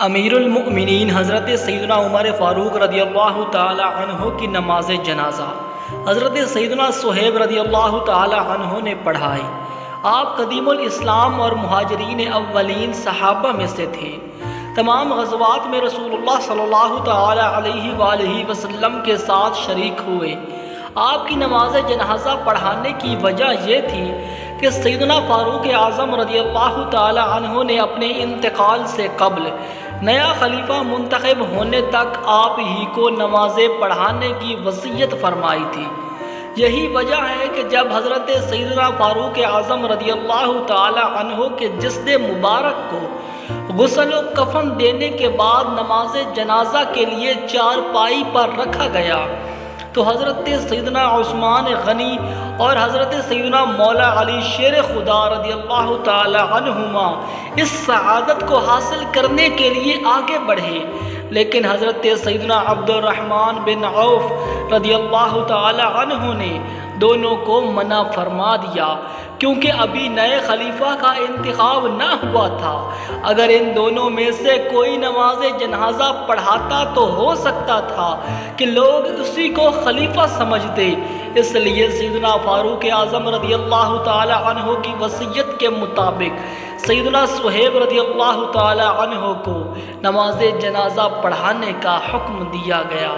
امیر المؤمنین حضرت سیدنا عمر فاروق رضی اللہ تعالی عنہ کی نماز جنازہ حضرت سیدنا صہیب رضی اللہ تعالی عنہ نے پڑھائی۔ آپ قدیم الاسلام اور مہاجرین اولین صحابہ میں سے تھے۔ تمام غزوات میں رسول اللہ صلی اللہ تعالی علیہ وآلہ وسلم کے ساتھ شریک ہوئے۔ آپ کی نماز جنازہ پڑھانے کی وجہ یہ تھی کہ سیدنا فاروق اعظم رضی اللہ تعالی عنہ نے اپنے انتقال سے قبل نیا خلیفہ منتخب ہونے تک آپ ہی کو نمازیں پڑھانے کی وصیت فرمائی تھی۔ یہی وجہ ہے کہ جب حضرت سیدنا فاروق اعظم رضی اللہ تعالی عنہ کے جسد مبارک کو غسل و کفن دینے کے بعد نماز جنازہ کے لیے چارپائی پر رکھا گیا تو حضرت سیدنا عثمان غنی اور حضرت سیدنا مولا علی شیر خدا رضی اللہ تعالی عنہما اس سعادت کو حاصل کرنے کے لیے آگے بڑھے، لیکن حضرت سیدنا عبد الرحمن بن عوف رضی اللہ تعالی عنہ نے دونوں کو منع فرما دیا، کیونکہ ابھی نئے خلیفہ کا انتخاب نہ ہوا تھا۔ اگر ان دونوں میں سے کوئی نماز جنازہ پڑھاتا تو ہو سکتا تھا کہ لوگ اسی کو خلیفہ سمجھتے، اس لیے سیدنا فاروق اعظم رضی اللہ تعالی عنہ کی وصیت کے مطابق سیدنا صہیب رضی اللہ تعالی عنہ کو نماز جنازہ پڑھانے کا حکم دیا گیا۔